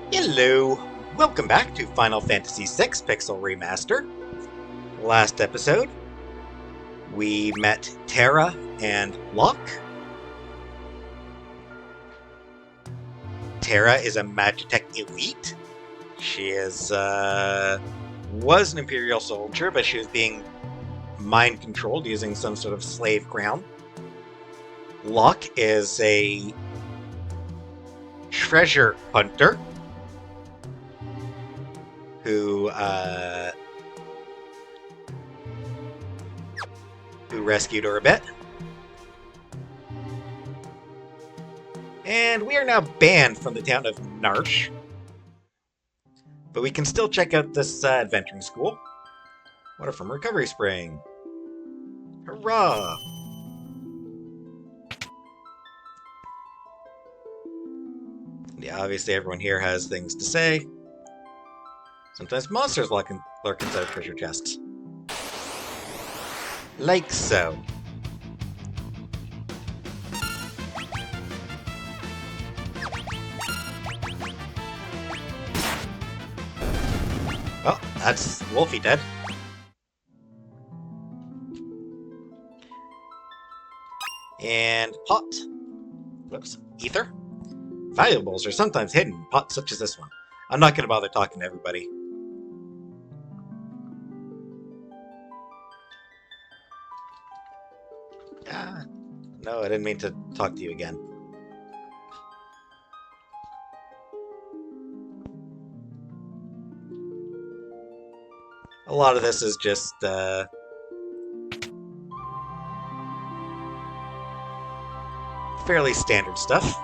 Hello! Welcome back to Final Fantasy VI Pixel Remaster. Last episode, we met Terra and Locke. Terra is a Magitech elite. She was an Imperial soldier, but she was being mind-controlled using some sort of slave crown. Locke is a treasure hunter who rescued her a bit. And we are now banned from the town of Narsh. But we can still check out this adventuring school. Water from Recovery Spring. Hurrah! Yeah, obviously everyone here has things to say. Sometimes monsters lurk inside treasure chests. Like so. Oh, that's Wolfie dead. And pot. Whoops. Ether. Valuables are sometimes hidden in pots such as this one. I'm not going to bother talking to everybody. No, I didn't mean to talk to you again. A lot of this is just, fairly standard stuff.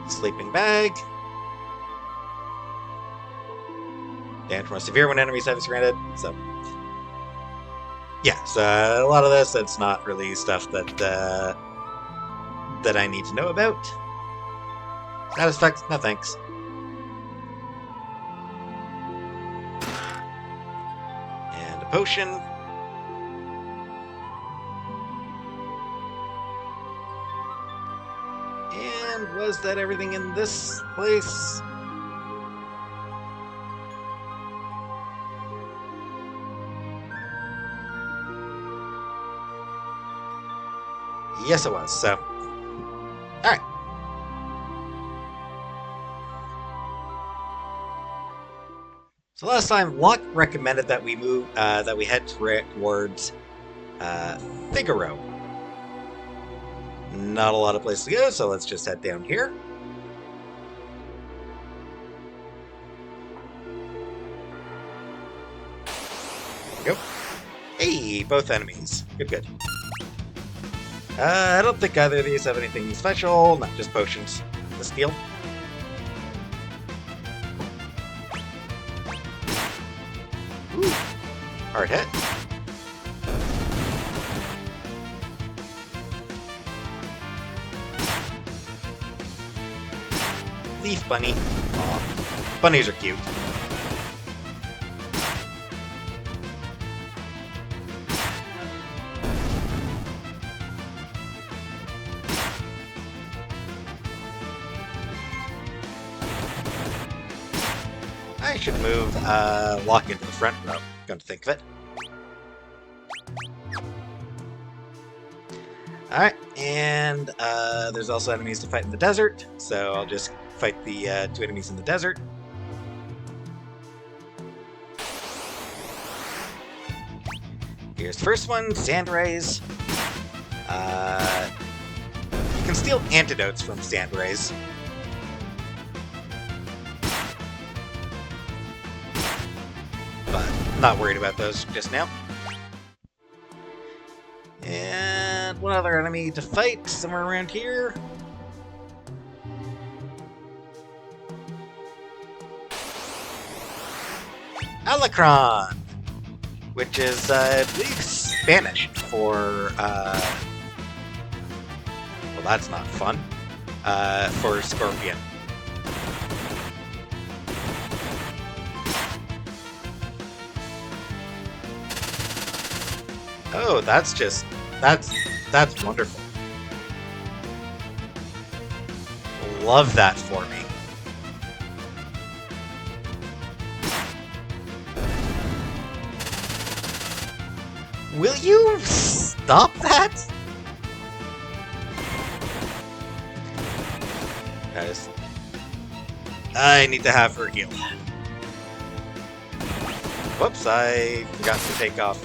Sleeping bag. Damage more severe when enemies have surrounded, so... yeah, so a lot of this, it's not really stuff that, that I need to know about. Status effects? No thanks. And a potion. And was that everything in this place? Yes, it was, so... alright. So last time, Locke recommended that we move, that we head towards, Figaro. Not a lot of places to go, so let's just head down here. There we go. Hey, both enemies. Good. I don't think either of these have anything special, not just potions. Let's deal. Ooh, hard hit. Leaf bunny. Aw, bunnies are cute. I should move Locke into the front row, come to think of it. Alright, and there's also enemies to fight in the desert, so I'll just fight the two enemies in the desert. Here's the first one, Sandrays. You can steal antidotes from Sandrays. But not worried about those just now. And one other enemy to fight somewhere around here. Alacron, which is, I believe, Spanish for, well, that's not fun, for scorpion. Oh, that's wonderful. love that for me. Will you stop that? Guys, I need to have her heal. Whoops, I forgot to take off.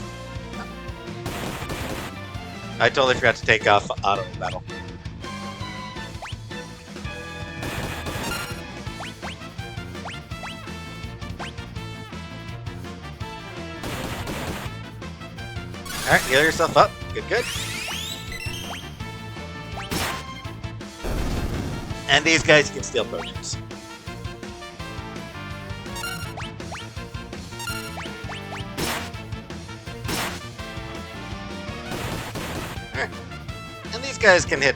I totally forgot to take off auto battle. Alright, heal yourself up. Good, good. And these guys can steal potions. Alright. And these guys can hit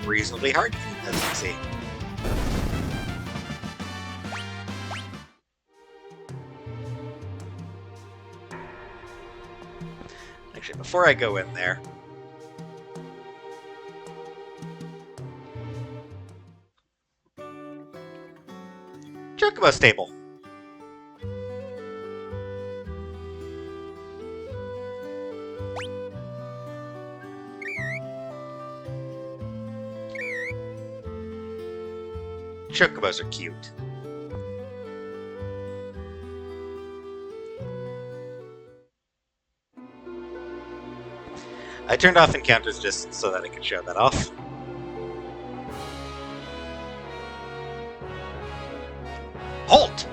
reasonably hard, as you can see. Actually, before I go in there... Chocobo stable. Chocobos are cute. I turned off encounters just so that I could show that off. Halt!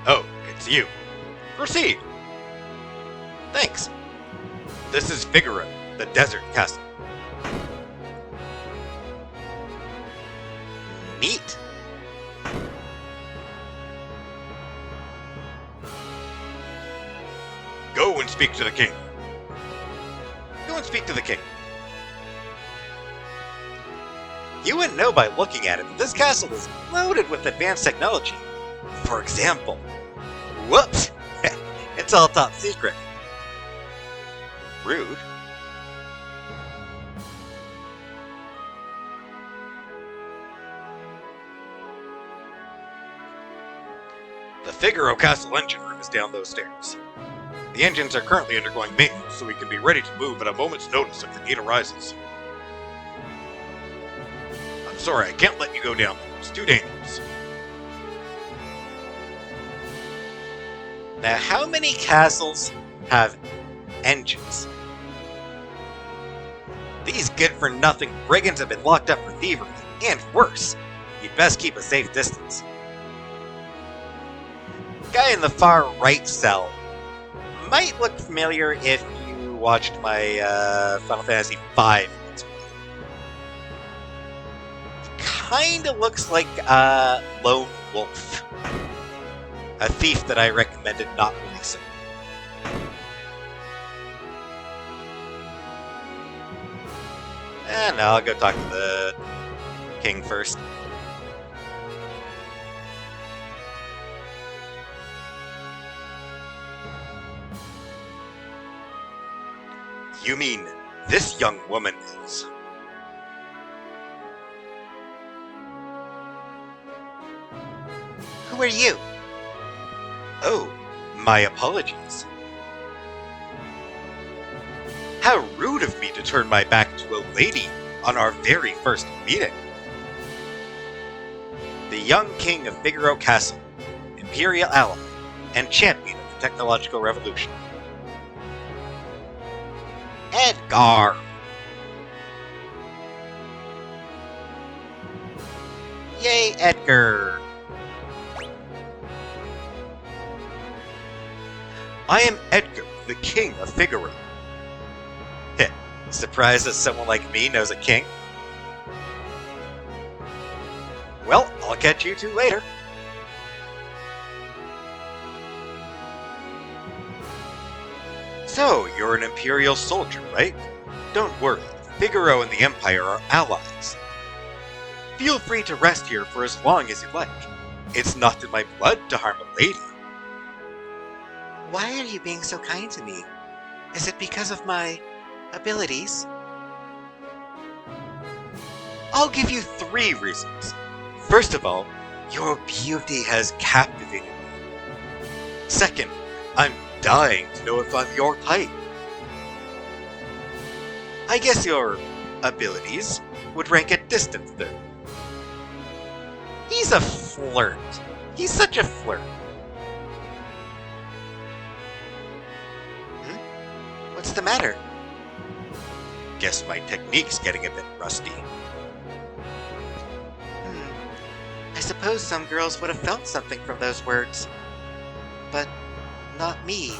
Oh, it's you. Proceed. Thanks. This is Figaro, the desert castle. Neat. Go and speak to the king. Go and speak to the king. You wouldn't know by looking at it, but this castle is loaded with advanced technology. For example, whoops, it's all top secret. Rude. The Figaro Castle engine room is down those stairs. The engines are currently undergoing maintenance, so we can be ready to move at a moment's notice if the need arises. I'm sorry, I can't let you go down there. It's too dangerous. Now, how many castles have engines? These good-for-nothing brigands have been locked up for thievery, and worse. You'd best keep a safe distance. Guy in the far right cell might look familiar if you watched my Final Fantasy V. Kinda looks like Lone Wolf. A thief that I recommended not releasing. No, I'll go talk to the king first. You mean this young woman is... Who are you? Oh, my apologies. How rude of me to turn my back to a lady on our very first meeting. The young king of Figaro Castle, imperial ally, and champion of the technological revolution. Edgar! Yay, Edgar! I am Edgar, the king of Figaro. Heh, surprised that someone like me knows a king? Well, I'll catch you two later. So, you're an Imperial soldier, right? Don't worry, Figaro and the Empire are allies. Feel free to rest here for as long as you like. It's not in my blood to harm a lady. Why are you being so kind to me? Is it because of my abilities? I'll give you 3 reasons. First of all, your beauty has captivated me. Second, I'm dying to know if I'm your type. I guess your abilities would rank at distant third. He's a flirt. He's such a flirt. What's the matter? Guess my technique's getting a bit rusty. I suppose some girls would have felt something from those words. But not me.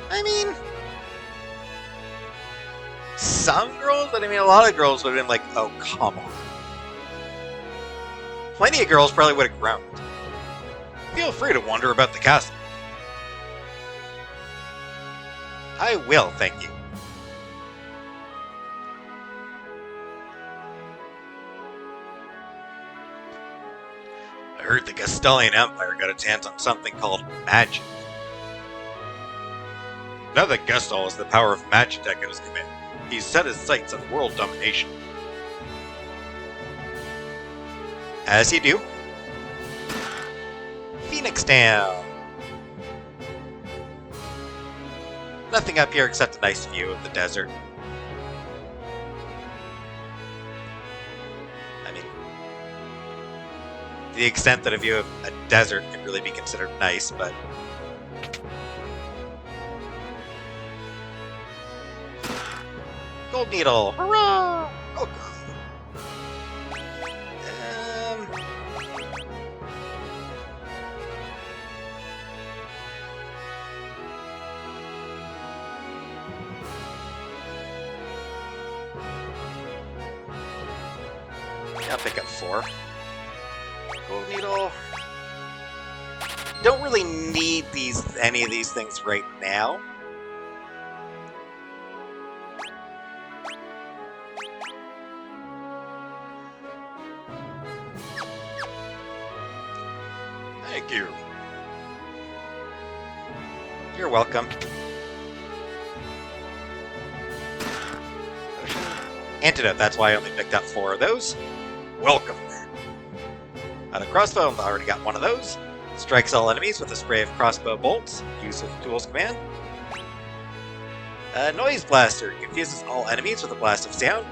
I mean, some girls, but I mean a lot of girls would have been like, oh, come on. Plenty of girls probably would have groaned. Feel free to wander about the castle. I will, thank you. I heard the Castilian Empire got its hands on something called magic. Now that Gaston has the power of magic at his command, he's set his sights on world domination. As you do. Phoenix Town. Nothing up here except a nice view of the desert. I mean, to the extent that a view of a desert can really be considered nice, but... Gold Needle! Hurrah! Oh, God. I'll pick up 4. Gold Needle. Don't really need any of these things right now. Thank you. You're welcome. Antidote, that's why I only picked up 4 of those. Welcome. On a crossbow, I already got 1 of those. Strikes all enemies with a spray of crossbow bolts. Use of tools command. Noise Blaster confuses all enemies with a blast of sound.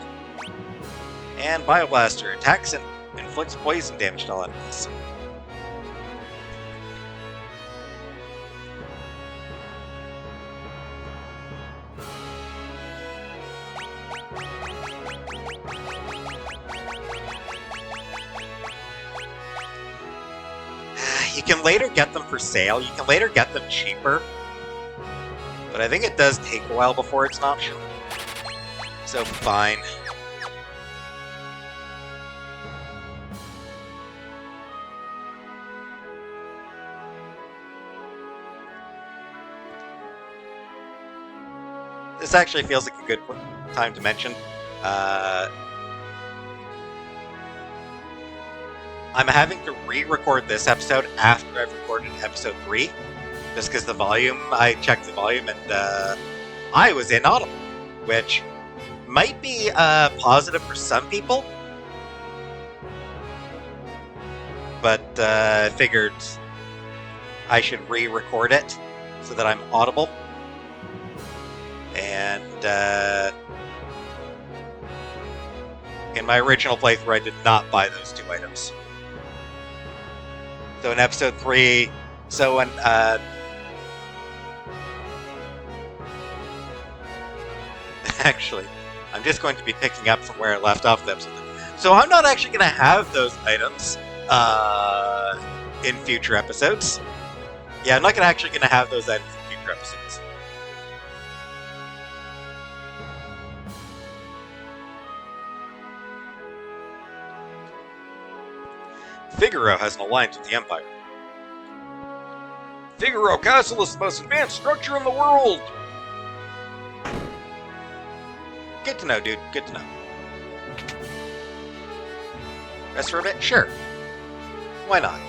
And Bioblaster attacks and inflicts poison damage to all enemies. You can later get them for sale. You can later get them cheaper. But I think it does take a while before it's an option. So, fine. This actually feels like a good time to mention. I'm having to re-record this episode after I've recorded episode 3. Just because the volume, I checked the volume and I was inaudible. Which might be positive for some people. But I figured I should re-record it so that I'm audible. And in my original playthrough, I did not buy those 2 items. So in episode 3, so when actually, I'm just going to be picking up from where I left off the episode. So I'm not actually going to have those items in future episodes. Yeah, I'm not actually going to have those items in future episodes. Figaro has an alliance with the Empire. Figaro Castle is the most advanced structure in the world! Good to know, dude. Good to know. Rest for a bit? Sure. Why not?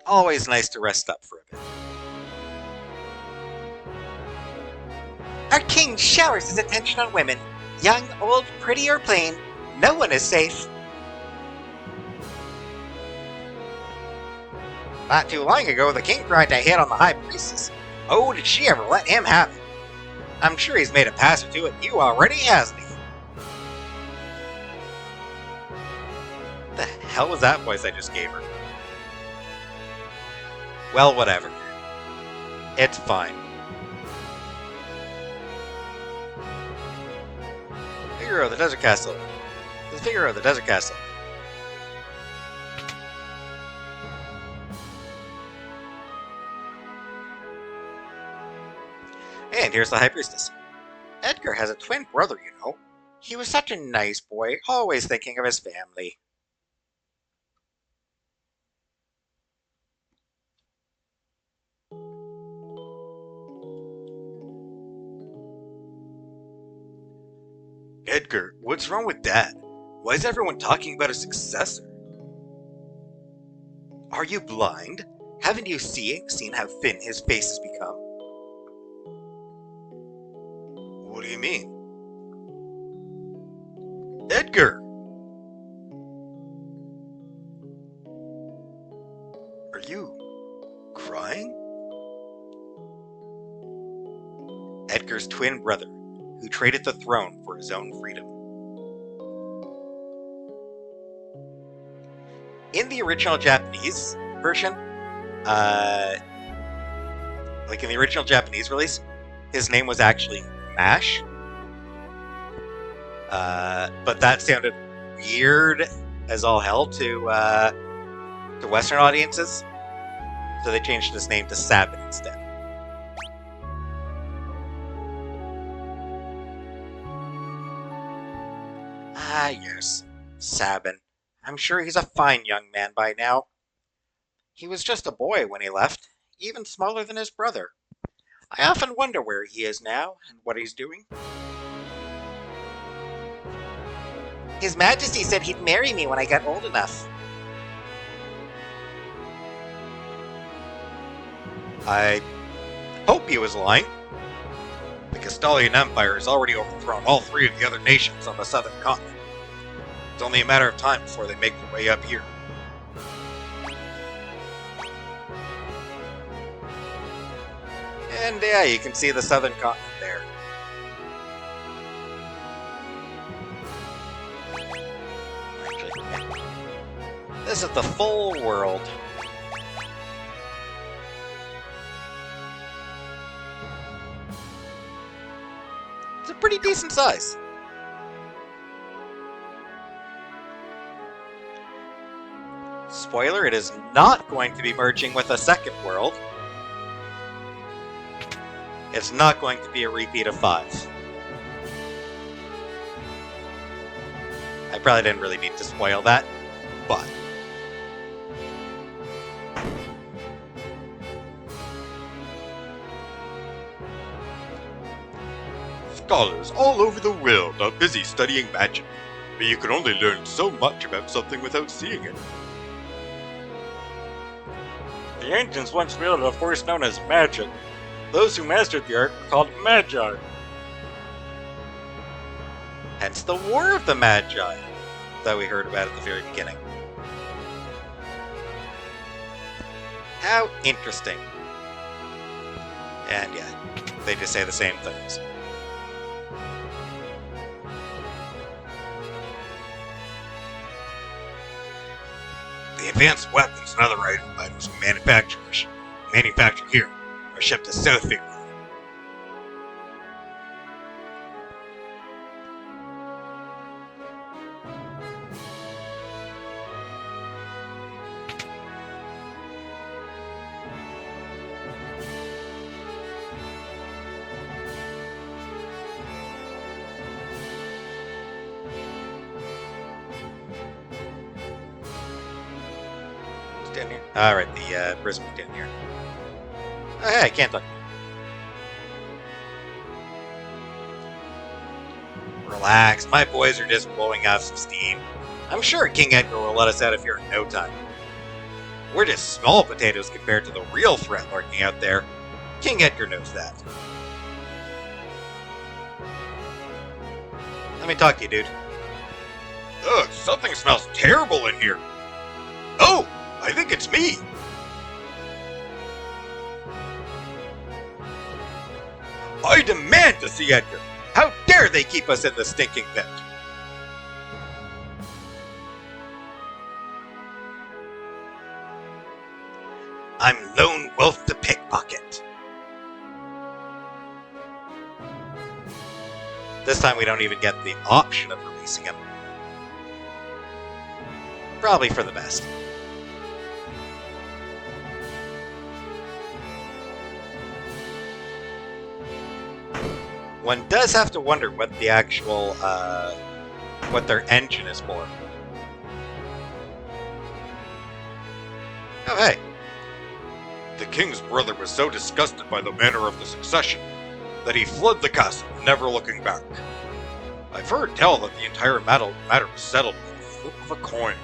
Always nice to rest up for a bit. Our king showers his attention on women. Young, old, pretty, or plain, no one is safe. Not too long ago, the king tried to hit on the high priestess. Oh, did she ever let him have it? I'm sure he's made a pass or two at you already, hasn't he? What the hell was that voice I just gave her? Well, whatever. It's fine. Figaro, the Desert Castle. The Figaro, the Desert Castle. And here's the High Priestess. Edgar has a twin brother, you know. He was such a nice boy, always thinking of his family. Edgar, what's wrong with Dad? Why is everyone talking about a successor? Are you blind? Haven't you seen how thin his face has become? What do you mean? Edgar! Are you crying? Edgar's twin brother, who traded the throne for his own freedom. In the original Japanese version, like in the original Japanese release, his name was actually Mash. But that sounded weird as all hell to Western audiences, so they changed his name to Sabin instead. Ah, yes, Sabin. I'm sure he's a fine young man by now. He was just a boy when he left, even smaller than his brother. I often wonder where he is now and what he's doing. His Majesty said he'd marry me when I got old enough. I hope he was lying. The Castalian Empire has already overthrown all three of the other nations on the southern continent. It's only a matter of time before they make their way up here. And yeah, you can see the southern continent there. Actually, this is the full world. It's a pretty decent size. Spoiler, it is not going to be merging with a second world. It's not going to be a repeat of 5. I probably didn't really need to spoil that, but... Scholars all over the world are busy studying magic, but you can only learn so much about something without seeing it. The ancients once wielded a force known as magic. Those who mastered the art were called magi. Hence the War of the Magi that we heard about at the very beginning. How interesting. And yeah, they just say the same things. The advanced weapons and other items we manufacture here are shipped to South Figaro. Down here? Alright, the prism is down here. Oh, hey, I can't talk. Relax, my boys are just blowing off some steam. I'm sure King Edgar will let us out of here in no time. We're just small potatoes compared to the real threat lurking out there. King Edgar knows that. Let me talk to you, dude. Ugh, something smells terrible in here. Oh, I think it's me. I demand to see Edgar. How dare they keep us in the stinking pit? I'm Lone Wolf the Pickpocket. This time we don't even get the option of releasing him. Probably for the best. One does have to wonder what the actual, what their engine is for. Oh, hey. The king's brother was so disgusted by the manner of the succession that he fled the castle, never looking back. I've heard tell that the entire matter was settled with the flip of a coin.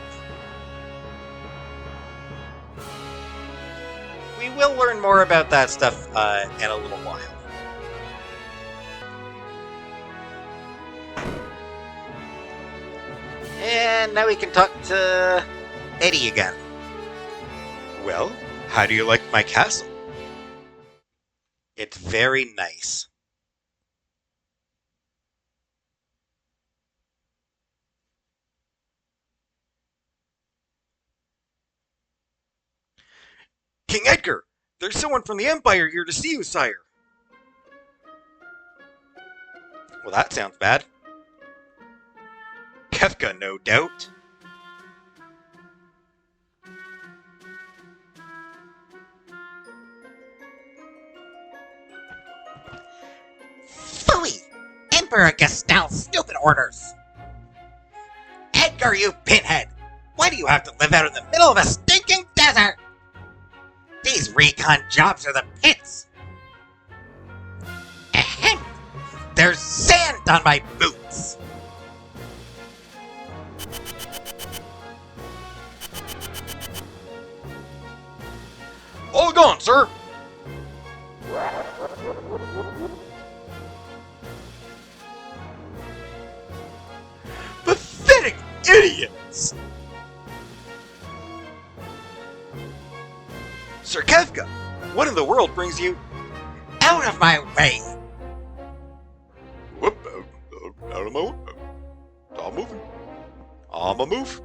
We will learn more about that stuff in a little while. And now we can talk to Eddie again. Well, how do you like my castle? It's very nice. King Edgar! There's someone from the Empire here to see you, sire. Well, that sounds bad. Kefka, no doubt. Phooey! Emperor Gastel's stupid orders! Edgar, you pinhead! Why do you have to live out in the middle of a stinking desert? These recon jobs are the pits! Ahem! There's sand on my boots! All gone, sir! Pathetic idiots! Sir Kefka, what in the world brings you... Out of my way! Whoop, out of my way. I'm moving. I'm a move.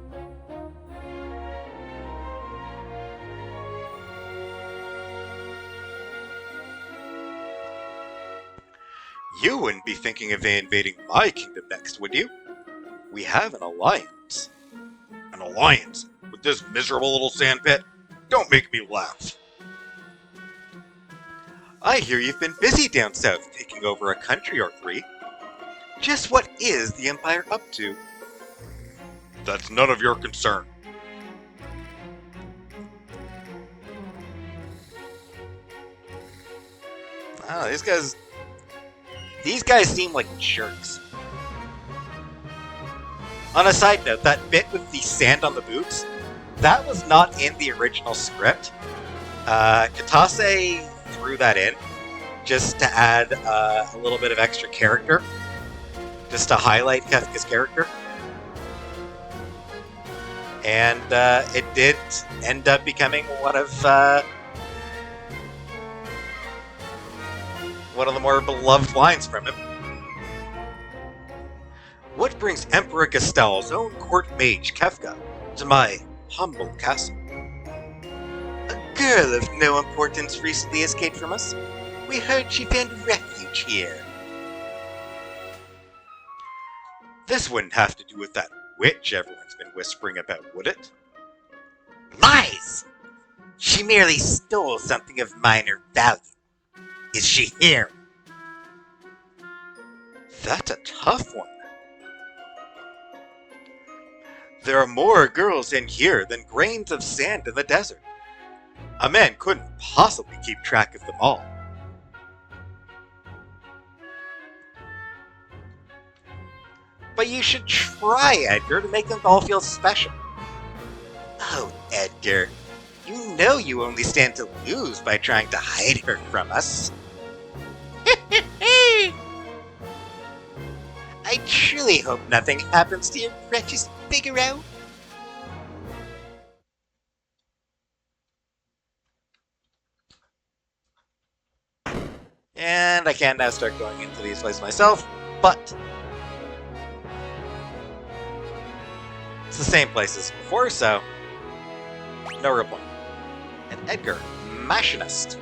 You wouldn't be thinking of invading my kingdom next, would you? We have an alliance. An alliance? With this miserable little sandpit? Don't make me laugh. I hear you've been busy down south, taking over a country or three. Just what is the Empire up to? That's none of your concern. Oh, these guys seem like jerks. On a side note, that bit with the sand on the boots, that was not in the original script. Katase threw that in just to add a little bit of extra character, just to highlight Kefka's character. And it did end up becoming one of the more beloved lines from him. What brings Emperor Gastel's own court mage, Kefka, to my humble castle? A girl of no importance recently escaped from us. We heard she found refuge here. This wouldn't have to do with that witch everyone's been whispering about, would it? Lies! She merely stole something of minor value. Is she here? That's a tough one. There are more girls in here than grains of sand in the desert. A man couldn't possibly keep track of them all. But you should try, Edgar, to make them all feel special. Oh, Edgar, you know you only stand to lose by trying to hide her from us. I truly hope nothing happens to your precious Figaro. And I can now start going into these places myself, but it's the same place as before, so no real point. And Edgar, Machinist.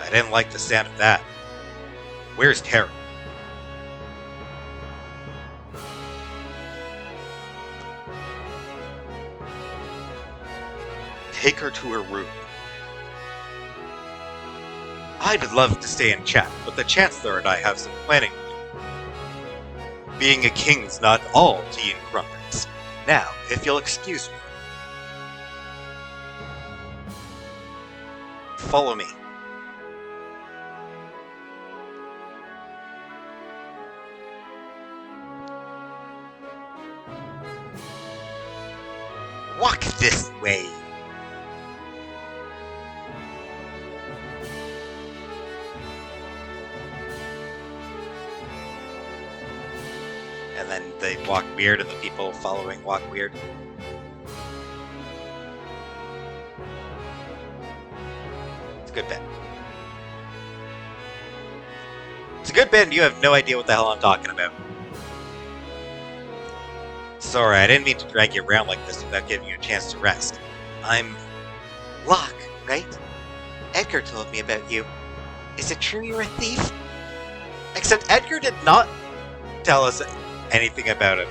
I didn't like the sound of that. Where's Tara? Take her to her room. I'd love to stay and chat, but the Chancellor and I have some planning to do. Being a king's not all tea and crumpets. Now, if you'll excuse me. Follow me. Walk this way. And then they walk weird, and the people following walk weird. It's a good bit. It's a good bit, and you have no idea what the hell I'm talking about. Sorry, I didn't mean to drag you around like this without giving you a chance to rest. I'm Locke, right? Edgar told me about you. Is it true you're a thief? Except Edgar did not tell us anything about it.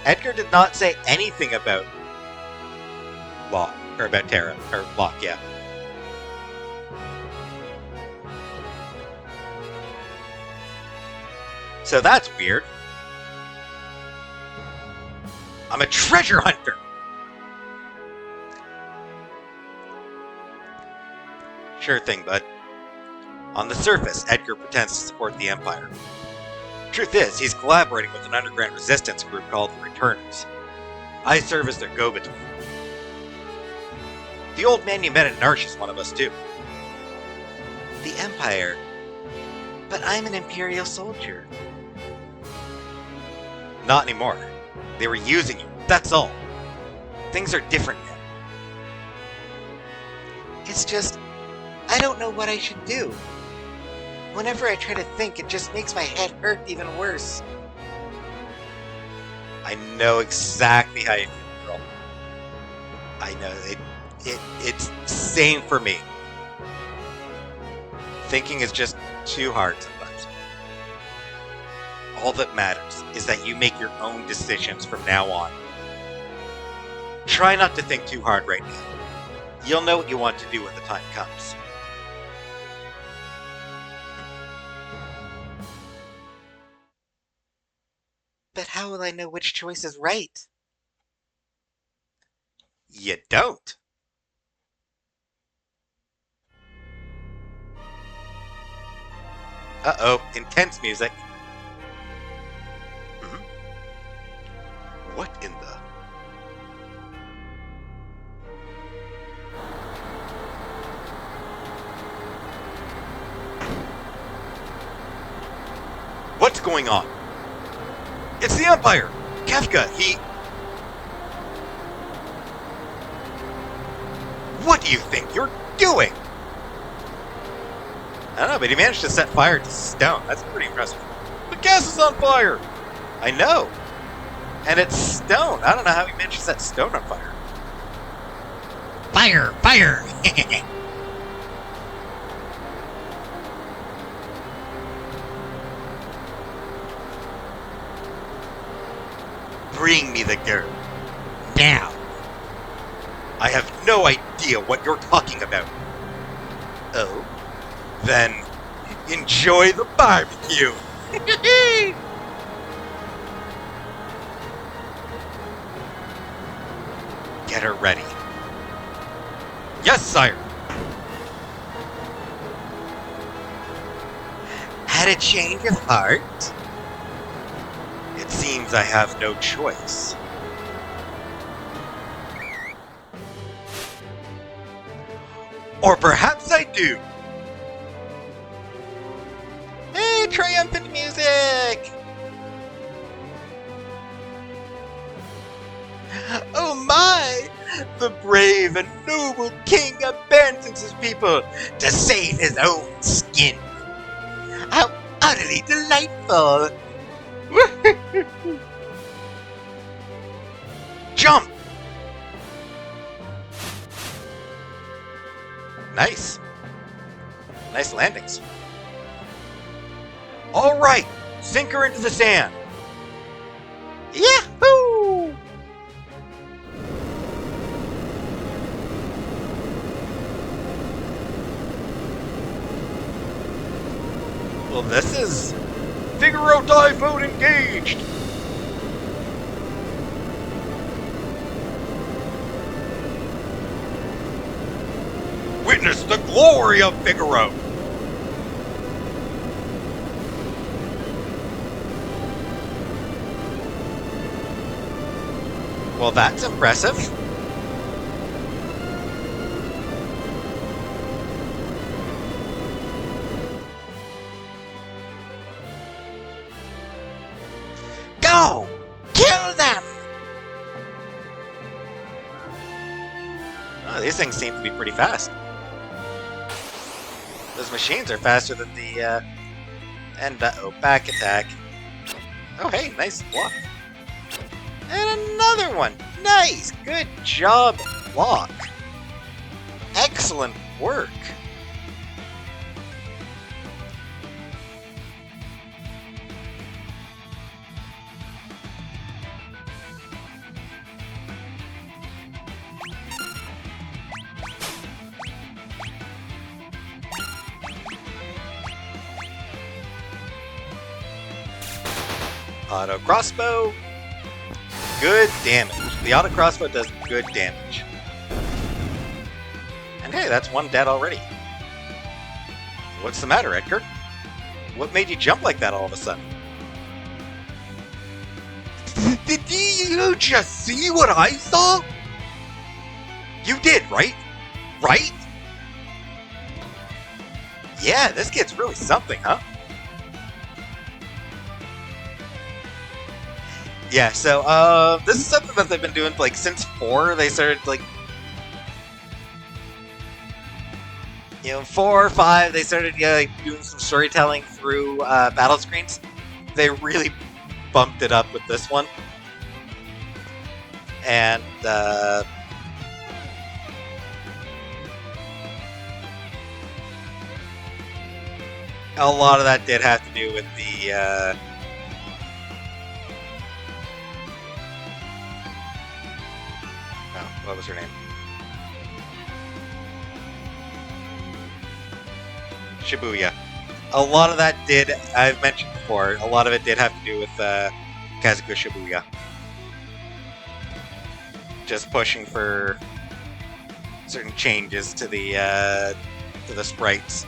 Edgar did not say anything about Locke, or about Tara, or Locke, yeah. So that's weird. I'm a treasure hunter! Sure thing, bud. On the surface, Edgar pretends to support the Empire. Truth is, he's collaborating with an underground resistance group called the Returners. I serve as their go-between. The old man you met at Narsh is one of us too. The Empire. But I'm an Imperial soldier. Not anymore. They were using you, that's all. Things are different now. It's just, I don't know what I should do. Whenever I try to think, it just makes my head hurt even worse. I know exactly how you feel, girl. I know, it's same for me. Thinking is just too hard sometimes. All that matters is that you make your own decisions from now on. Try not to think too hard right now. You'll know what you want to do when the time comes. But how will I know which choice is right? You don't. Uh-oh, intense music. What in the... What's going on? It's the Empire! Kefka, he... What do you think you're doing? I don't know, but he managed to set fire to stone. That's pretty impressive. The gas is on fire! I know! And it's stone. I don't know how he managed to set stone on fire. Fire! Fire! Bring me the girl. Now! I have no idea what you're talking about. Oh? Then, enjoy the barbecue! Get her ready. Yes, sire! Had a change of heart? It seems I have no choice. Or perhaps I do. Triumphant music! Oh my! The brave and noble king abandons his people to save his own skin. How utterly delightful! Jump! Nice. Nice landings. Alright! Sink her into the sand! Yahoo! Well, this is... Figaro dive mode engaged! Witness the glory of Figaro! Well, that's impressive. Go! Kill them! Oh, these things seem to be pretty fast. Those machines are faster than the, And, uh-oh, back attack. Oh, hey, nice block. And another one! Nice! Good job, block. Excellent work. Auto crossbow. Good damage. The auto crossbow does good damage. And hey, that's one dead already. What's the matter, Edgar? What made you jump like that all of a sudden? Did you just see what I saw? You did, right? Right? Yeah, this kid's really something, huh? Yeah, so, this is something that they've been doing, like, since 4. They started, like... 4 or 5, they started, like, doing some storytelling through, battle screens. They really bumped it up with this one. And, a lot of that did have to do with the, what was her name? Shibuya. A lot of that did, I've mentioned before, a lot of it did have to do with Kazuko Shibuya. Just pushing for certain changes to the sprites.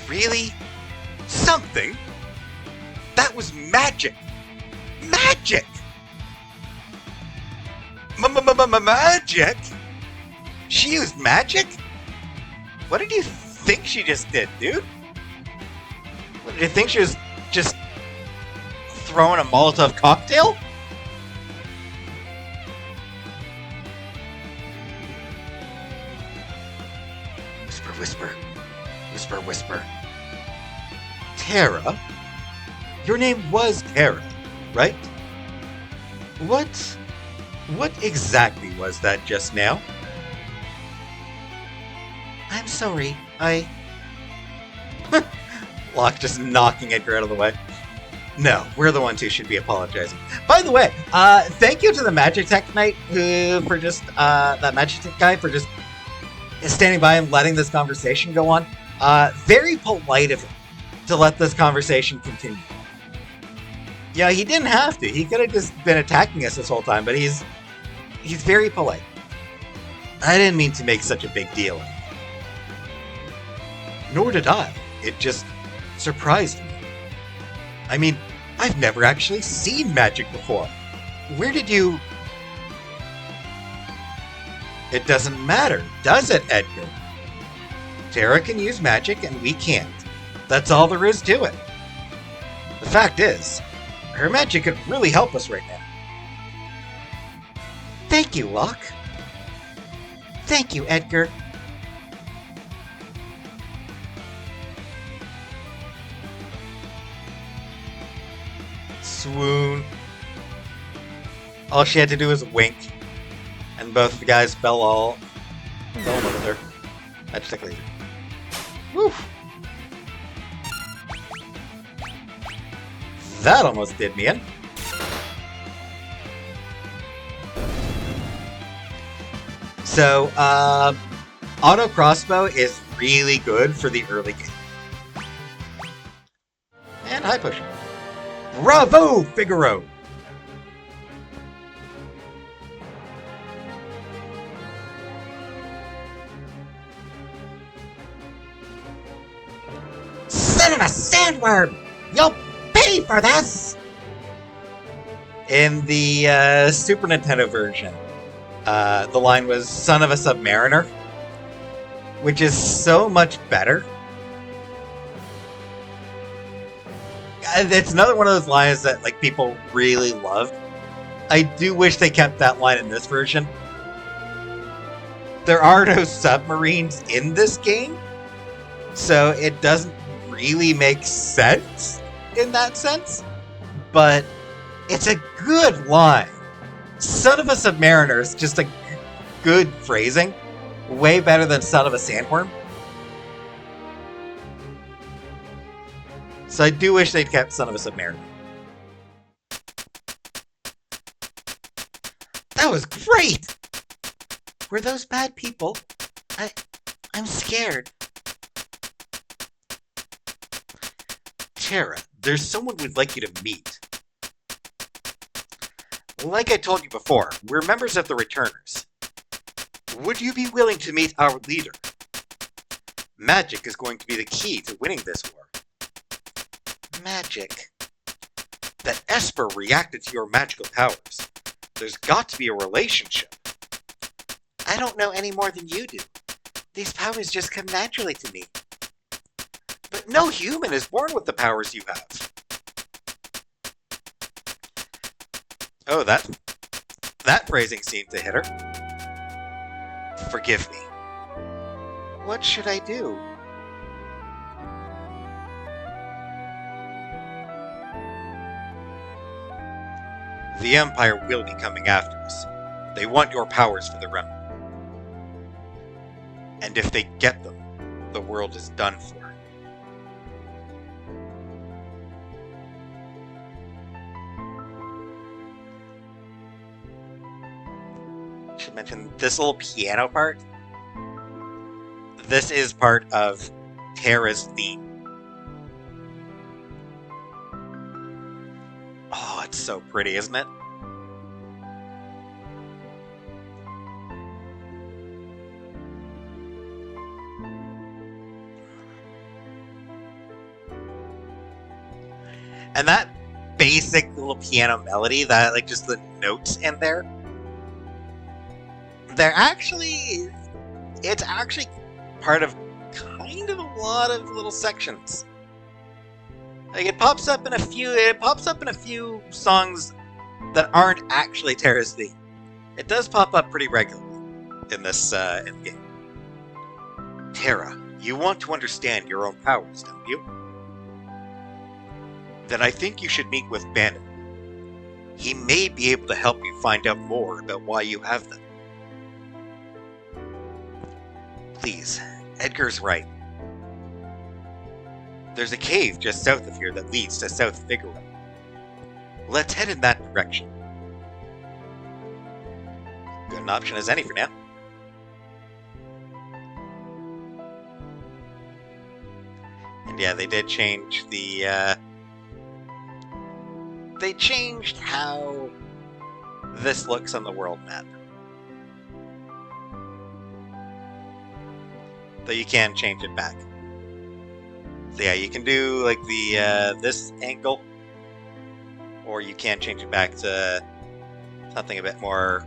Really? Something? That was magic! Magic! Magic? She used magic? What did you think she just did, dude? What, did you think she was just throwing a Molotov cocktail? Whisper, whisper. Whisper, whisper. Terra? Your name was Terra, right? What exactly was that just now? I'm sorry, Locke just knocking Edgar out of the way. No, we're the ones who should be apologizing. By the way, thank you to the Magic Tech Knight for just, that Magic Tech guy for just standing by and letting this conversation go on. Very polite of him to let this conversation continue. Yeah, he didn't have to. He could have just been attacking us this whole time, but he's very polite. I didn't mean to make such a big deal of it. Nor did I. It just surprised me. I mean, I've never actually seen magic before. Where did you... It doesn't matter, does it, Edgar? Terra can use magic and we can't. That's all there is to it. The fact is, her magic could really help us right now. Thank you, Locke. Thank you, Edgar. Swoon. All she had to do was wink, and both the guys fell in love with her. Magically. Woo! That almost did me in. So, auto crossbow is really good for the early game. And high push. Bravo, Figaro! Son of a sandworm! You'll pay for this! In the Super Nintendo version, the line was "Son of a Submariner," which is so much better. It's another one of those lines that like people really loved. I do wish they kept that line in this version. There are no submarines in this game, so it doesn't really make sense in that sense, but it's a good line. Son of a Submariner is just a good phrasing. Way better than son of a sandworm. So I do wish they'd kept son of a Submariner. That was great! Were those bad people? I'm scared. Tara, there's someone we'd like you to meet. Like I told you before, we're members of the Returners. Would you be willing to meet our leader? Magic is going to be the key to winning this war. Magic? That Esper reacted to your magical powers. There's got to be a relationship. I don't know any more than you do. These powers just come naturally to me. But no human is born with the powers you have. Oh, that phrasing seemed to hit her. Forgive me. What should I do? The Empire will be coming after us. They want your powers for their own. And if they get them, the world is done for. I should mention this little piano part. This is part of Terra's theme. Oh, it's so pretty, isn't it? And that basic little piano melody, that like just the notes in there, it's actually part of kind of a lot of little sections. Like it pops up in a few songs that aren't actually Terra's theme. It does pop up pretty regularly in this in the game. Terra, you want to understand your own powers, don't you? Then I think you should meet with Bannon. He may be able to help you find out more about why you have them. Please, Edgar's right. There's a cave just south of here that leads to South Figaro. Let's head in that direction. Good an option as any for now. And yeah, they did change the, they changed how this looks on the world map. Though you can change it back. So yeah, you can do like the this angle, or you can change it back to something a bit more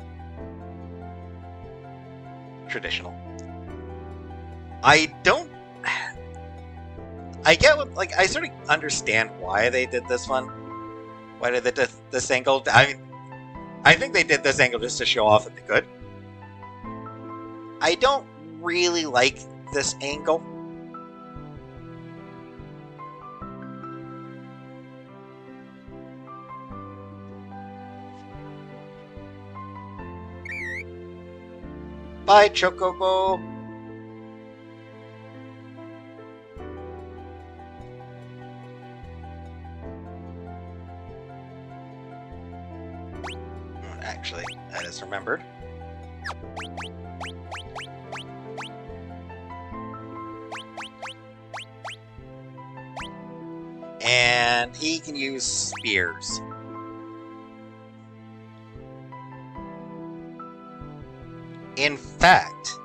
traditional. I get what, like, I sort of understand why they did this one. Why did they do this angle? I mean, I think they did this angle just to show off that they could. I don't really like this angle. Bye, Chocobo. Actually, I just remembered. And he can use spears. In fact,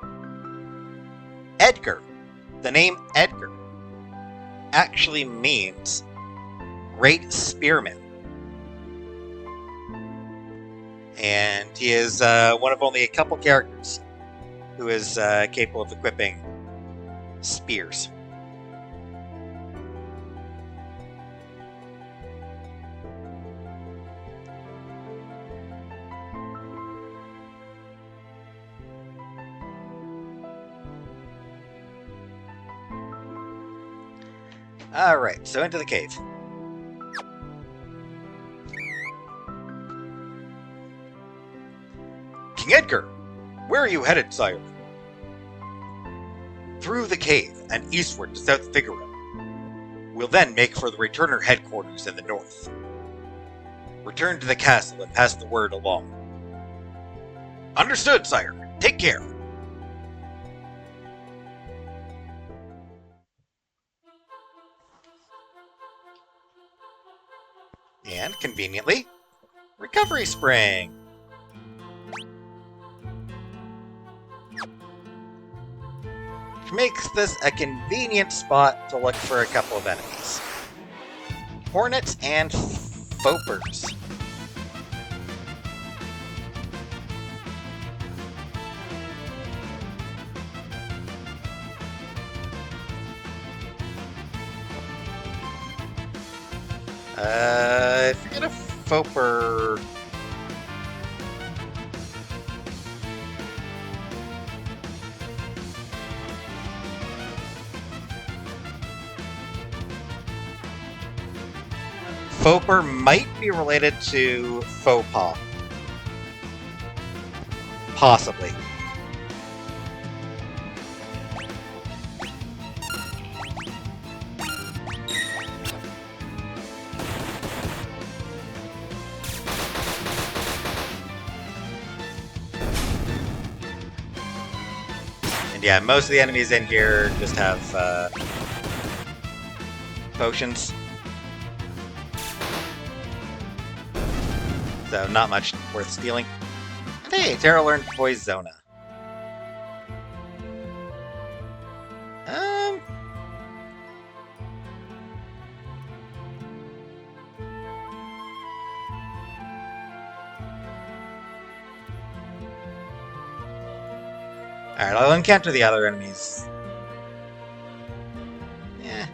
Edgar, the name Edgar, actually means great spearman. And he is one of only a couple characters who is capable of equipping spears. Alright, so into the cave. King Edgar, where are you headed, sire? Through the cave and eastward to South Figaro. We'll then make for the returner headquarters in the north. Return to the castle and pass the word along. Understood, sire. Take care. And, conveniently, recovery spring. Which makes this a convenient spot to look for a couple of enemies. Hornets and Fopers. If you get a Foper... Foper might be related to faux pas. Possibly. And yeah, most of the enemies in here just have potions. So not much worth stealing. And hey, Tara learned Poisona. Alright, I'll encounter the other enemies. Yeah.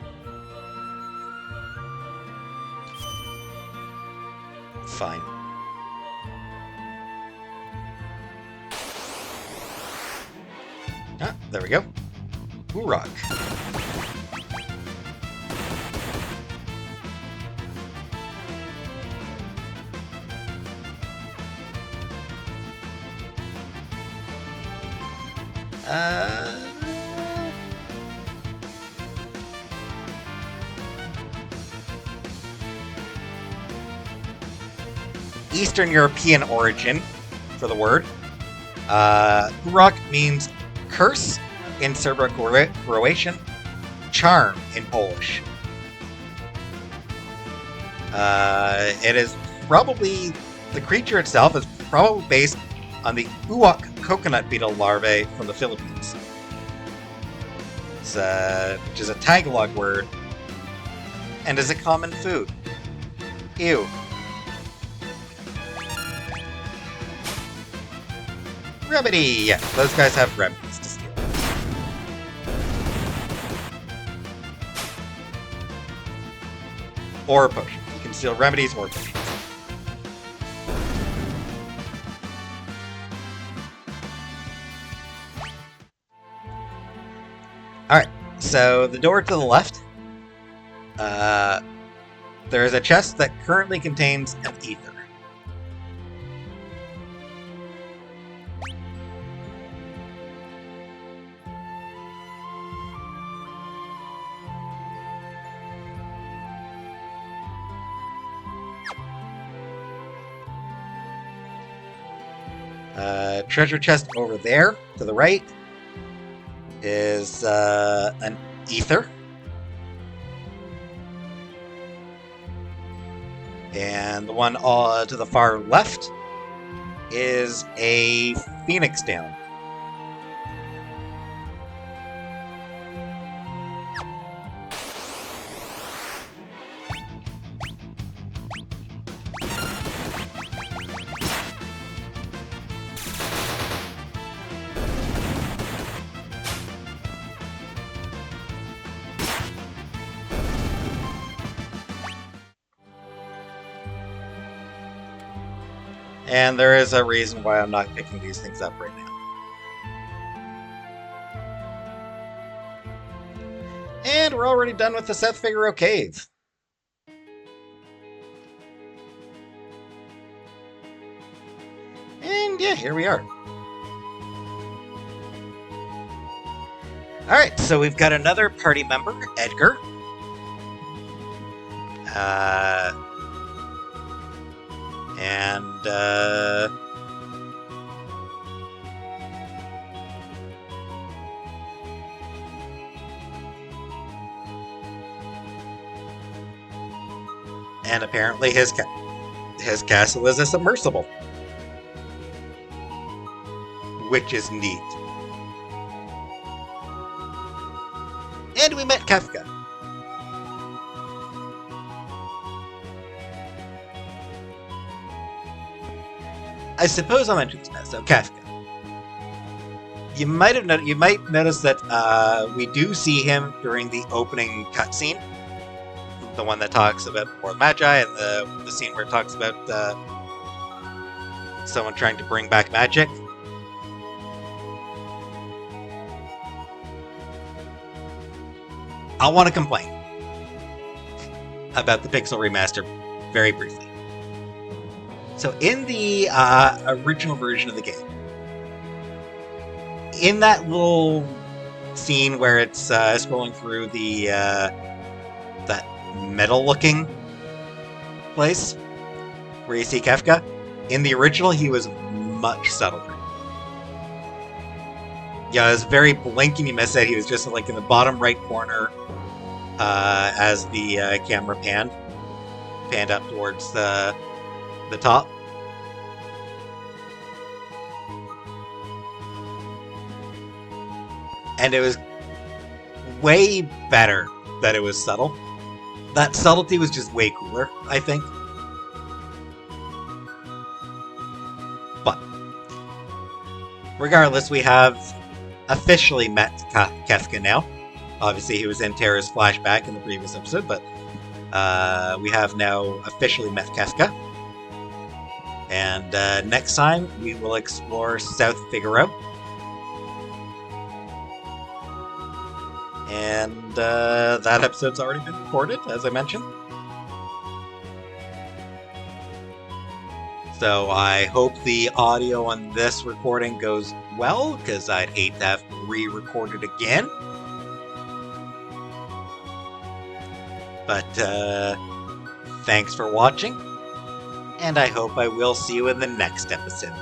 Fine. Ah, there we go. Urok. Eastern European origin for the word. Urok means curse in Serbo-Croatian, charm in Polish. It is probably, the creature itself is probably based on the uwak coconut beetle larvae from the Philippines. Which is a Tagalog word, and is a common food. Ew. Remedy! Yeah, those guys have remedies to steal. Or a potion. You can steal remedies or potions. Alright, so the door to the left. There is a chest that currently contains an ether. Treasure chest over there to the right is an ether. And the one to the far left is a phoenix down. And there is a reason why I'm not picking these things up right now. And we're already done with the South Figaro Cave. And yeah, here we are. Alright, so we've got another party member, Edgar. And apparently his castle is a submersible, which is neat. And we met Kefka. I suppose I'll mention this now. So Kefka, you might notice that we do see him during the opening cutscene, the one that talks about more Magi, and the scene where it talks about someone trying to bring back magic. I want to complain about the Pixel Remaster very briefly. So in the original version of the game, in that little scene where it's scrolling through the that metal-looking place where you see Kefka, in the original he was much subtler. Yeah, it was very blink and you miss it. He was just like in the bottom right corner as the camera panned up towards the top. And it was way better that it was subtle. That subtlety was just way cooler, I think. But regardless, we have officially met Kefka now. Obviously, he was in Terra's flashback in the previous episode, but we have now officially met Kefka. And next time, we will explore South Figaro. And that episode's already been recorded, as I mentioned. So I hope the audio on this recording goes well, because I'd hate to have to re-record it again. But thanks for watching, and I hope I will see you in the next episode.